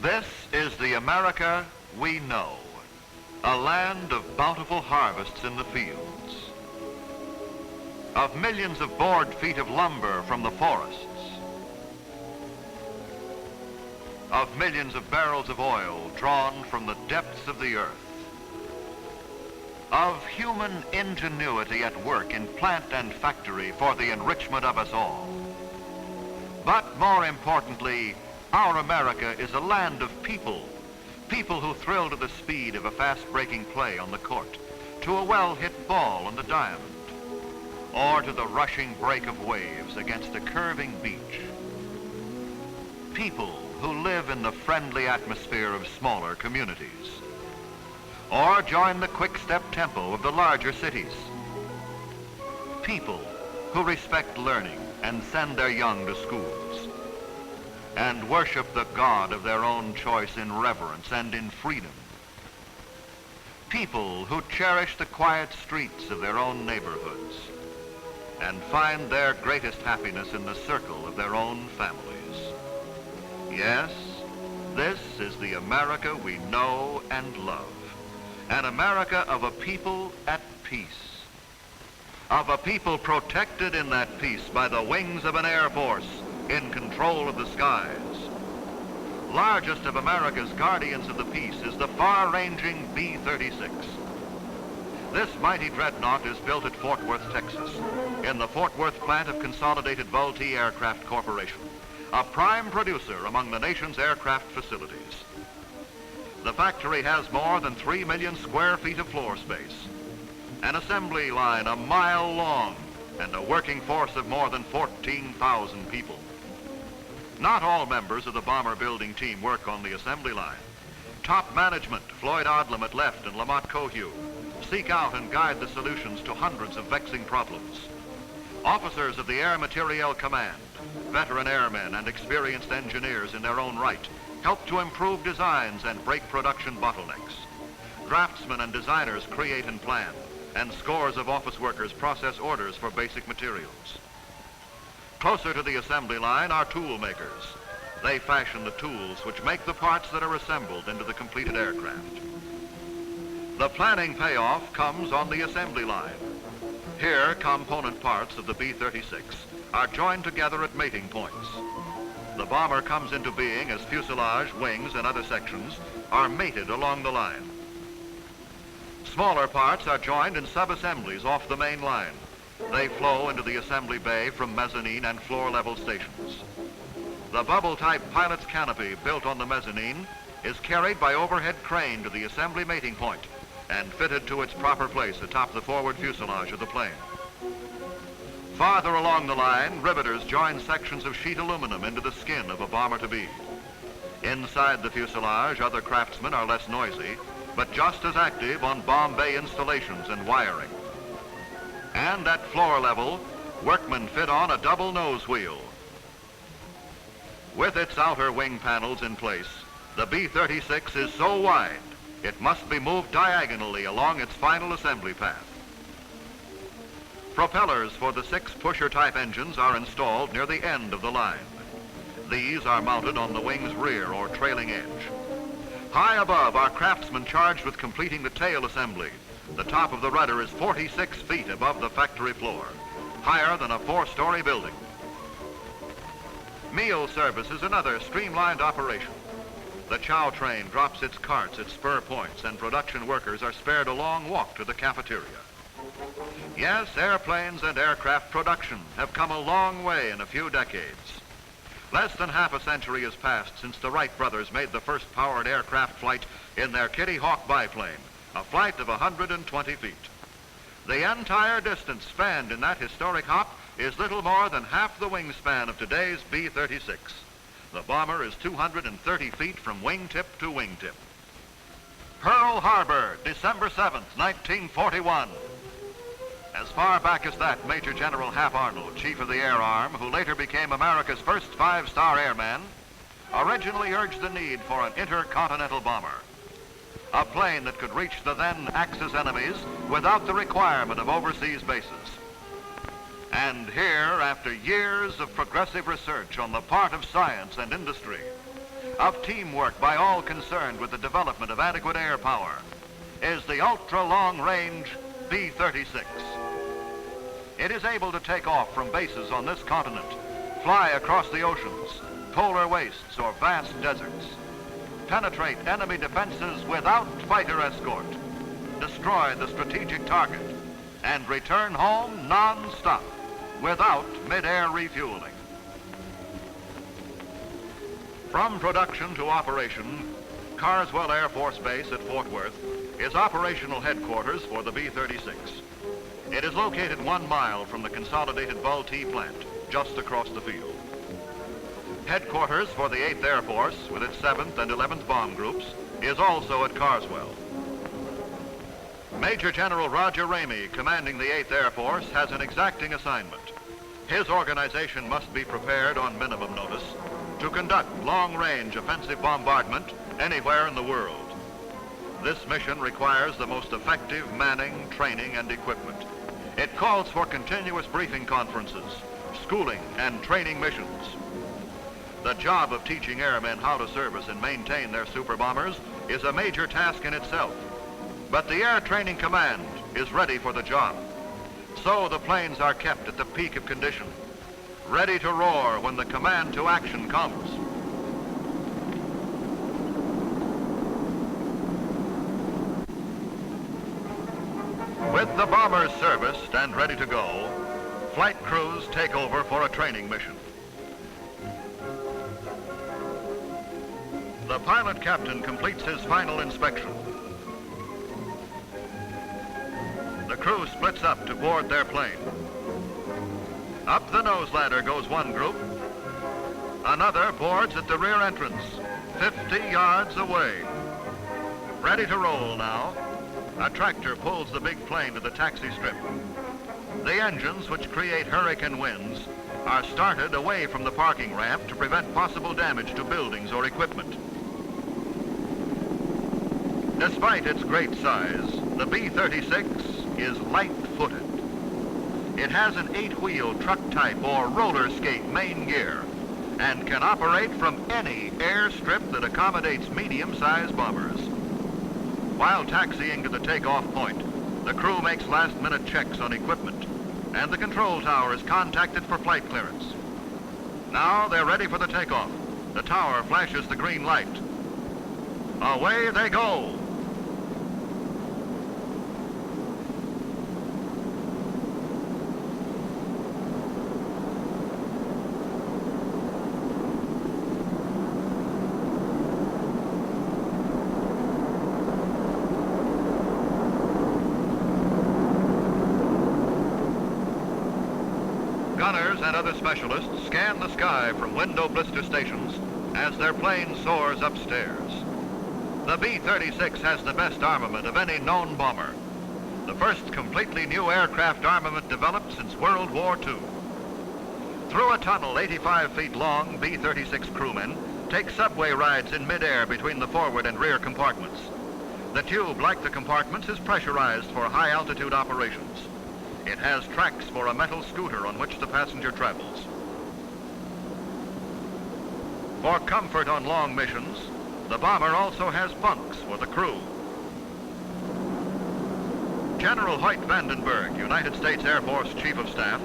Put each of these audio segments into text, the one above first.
This is the America we know, a land of bountiful harvests in the fields, of millions of board feet of lumber from the forests, of millions of barrels of oil drawn from the depths of the earth, of human ingenuity at work in plant and factory for the enrichment of us all. But more importantly, our America is a land of people who thrill to the speed of a fast-breaking play on the court, to a well-hit ball on the diamond, or to the rushing break of waves against a curving beach. People who live in the friendly atmosphere of smaller communities, or join the quick-step tempo of the larger cities. People who respect learning and send their young to schools, and worship the God of their own choice in reverence and in freedom. People who cherish the quiet streets of their own neighborhoods and find their greatest happiness in the circle of their own families. Yes, this is the America we know and love, an America of a people at peace, of a people protected in that peace by the wings of an Air Force in control of the skies. Largest of America's guardians of the peace is the far-ranging B-36. This mighty dreadnought is built at Fort Worth, Texas, in the Fort Worth plant of Consolidated Vultee Aircraft Corporation, a prime producer among the nation's aircraft facilities. The factory has more than 3 million square feet of floor space, an assembly line a mile long, and a working force of more than 14,000 people. Not all members of the bomber building team work on the assembly line. Top management, Floyd Odlum at left and Lamont Cohue, seek out and guide the solutions to hundreds of vexing problems. Officers of the Air Materiel Command, veteran airmen and experienced engineers in their own right, help to improve designs and break production bottlenecks. Draftsmen and designers create and plan, and scores of office workers process orders for basic materials. Closer to the assembly line are tool makers. They fashion the tools which make the parts that are assembled into the completed aircraft. The planning payoff comes on the assembly line. Here, component parts of the B-36 are joined together at mating points. The bomber comes into being as fuselage, wings, and other sections are mated along the line. Smaller parts are joined in sub-assemblies off the main line. They flow into the assembly bay from mezzanine and floor-level stations. The bubble-type pilot's canopy built on the mezzanine is carried by overhead crane to the assembly mating point and fitted to its proper place atop the forward fuselage of the plane. Farther along the line, riveters join sections of sheet aluminum into the skin of a bomber-to-be. Inside the fuselage, other craftsmen are less noisy, but just as active on bomb bay installations and wiring. And at floor level, workmen fit on a double nose wheel. With its outer wing panels in place, the B-36 is so wide, it must be moved diagonally along its final assembly path. Propellers for the 6 pusher-type engines are installed near the end of the line. These are mounted on the wing's rear or trailing edge. High above are craftsmen charged with completing the tail assembly. The top of the rudder is 46 feet above the factory floor, higher than a 4-story building. Meal service is another streamlined operation. The chow train drops its carts at spur points, and production workers are spared a long walk to the cafeteria. Yes, airplanes and aircraft production have come a long way in a few decades. Less than half a century has passed since the Wright brothers made the first powered aircraft flight in their Kitty Hawk biplane, a flight of 120 feet. The entire distance spanned in that historic hop is little more than half the wingspan of today's B-36. The bomber is 230 feet from wingtip to wingtip. Pearl Harbor, December 7th, 1941. As far back as that, Major General Hap Arnold, Chief of the Air Arm, who later became America's first five-star airman, originally urged the need for an intercontinental bomber, a plane that could reach the then Axis enemies without the requirement of overseas bases. And here, after years of progressive research on the part of science and industry, of teamwork by all concerned with the development of adequate air power, is the ultra-long-range B-36. It is able to take off from bases on this continent, fly across the oceans, polar wastes, or vast deserts, penetrate enemy defenses without fighter escort, destroy the strategic target, and return home non-stop without mid-air refueling. From production to operation, Carswell Air Force Base at Fort Worth is operational headquarters for the B-36. It is located 1 mile from the Consolidated Vultee Plant, just across the field. Headquarters for the 8th Air Force, with its 7th and 11th bomb groups, is also at Carswell. Major General Roger Ramey, commanding the 8th Air Force, has an exacting assignment. His organization must be prepared on minimum notice to conduct long-range offensive bombardment anywhere in the world. This mission requires the most effective manning, training, and equipment. It calls for continuous briefing conferences, schooling, and training missions. The job of teaching airmen how to service and maintain their super bombers is a major task in itself. But the Air Training Command is ready for the job. So the planes are kept at the peak of condition, ready to roar when the command to action comes. With the bombers serviced and ready to go, flight crews take over for a training mission. The pilot captain completes his final inspection. The crew splits up to board their plane. Up the nose ladder goes one group. Another boards at the rear entrance, 50 yards away. Ready to roll now. A tractor pulls the big plane to the taxi strip. The engines, which create hurricane winds, are started away from the parking ramp to prevent possible damage to buildings or equipment. Despite its great size, the B-36 is light-footed. It has an 8-wheel truck-type or roller skate main gear and can operate from any airstrip that accommodates medium-sized bombers. While taxiing to the takeoff point, the crew makes last-minute checks on equipment, and the control tower is contacted for flight clearance. Now they're ready for the takeoff. The tower flashes the green light. Away they go! Gunners and other specialists scan the sky from window blister stations as their plane soars upstairs. The B-36 has the best armament of any known bomber. The first completely new aircraft armament developed since World War II. Through a tunnel 85 feet long, B-36 crewmen take subway rides in midair between the forward and rear compartments. The tube, like the compartments, is pressurized for high-altitude operations. It has tracks for a metal scooter on which the passenger travels. For comfort on long missions, the bomber also has bunks for the crew. General Hoyt Vandenberg, United States Air Force Chief of Staff,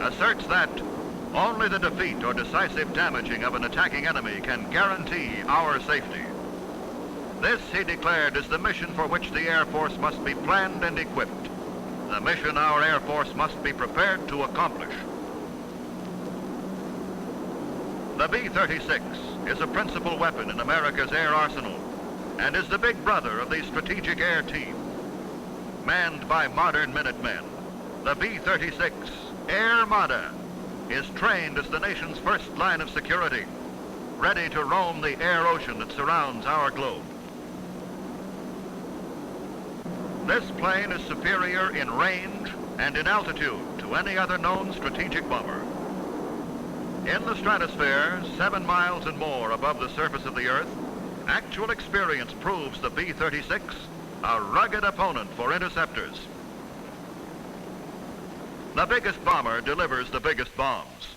asserts that only the defeat or decisive damaging of an attacking enemy can guarantee our safety. This, he declared, is the mission for which the Air Force must be planned and equipped. The mission our Air Force must be prepared to accomplish. The B-36 is a principal weapon in America's air arsenal and is the big brother of the Strategic Air Team. Manned by modern Minutemen, the B-36 Armada is trained as the nation's first line of security, ready to roam the air ocean that surrounds our globe. This plane is superior in range, and in altitude to any other known strategic bomber. In the stratosphere, 7 miles and more above the surface of the Earth, actual experience proves the B-36 a rugged opponent for interceptors. The biggest bomber delivers the biggest bombs.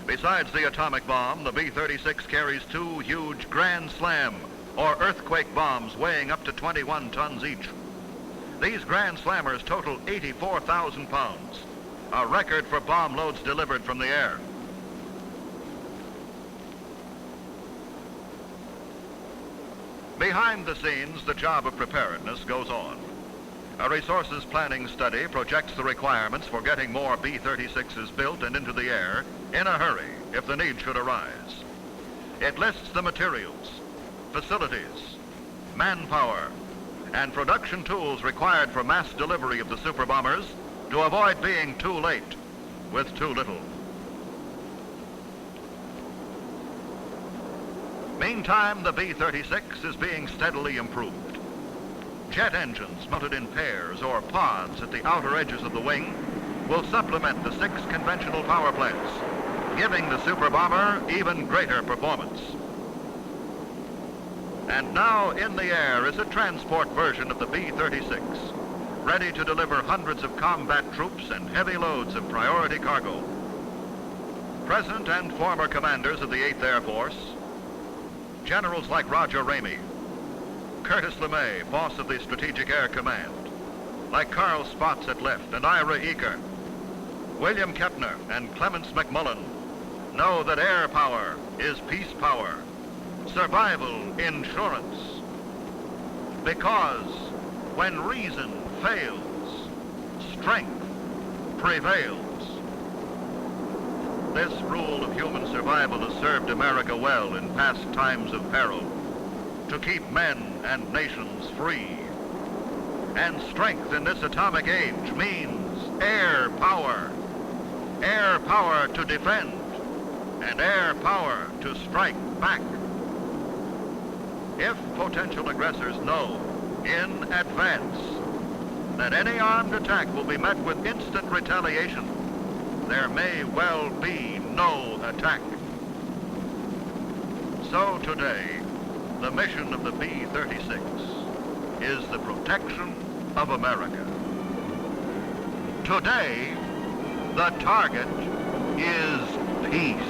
Besides the atomic bomb, the B-36 carries 2 huge Grand Slam, or earthquake bombs weighing up to 21 tons each. These Grand Slammers total 84,000 pounds, a record for bomb loads delivered from the air. Behind the scenes, the job of preparedness goes on. A resources planning study projects the requirements for getting more B-36s built and into the air in a hurry if the need should arise. It lists the materials, facilities, manpower, and production tools required for mass delivery of the super bombers to avoid being too late with too little. Meantime, the B-36 is being steadily improved. Jet engines mounted in pairs or pods at the outer edges of the wing will supplement the 6 conventional power plants, giving the super bomber even greater performance. And now in the air is a transport version of the B-36, ready to deliver hundreds of combat troops and heavy loads of priority cargo. Present and former commanders of the 8th Air Force, generals like Roger Ramey, Curtis LeMay, boss of the Strategic Air Command, like Carl Spaatz at left and Ira Eaker, William Kepner and Clements McMullen know that air power is peace power, survival insurance. Because when reason fails, strength prevails. This rule of human survival has served America well in past times of peril, to keep men and nations free. And strength in this atomic age means air power to defend, and air power to strike back. If potential aggressors know in advance that any armed attack will be met with instant retaliation, there may well be no attack. So today, the mission of the B-36 is the protection of America. Today, the target is peace.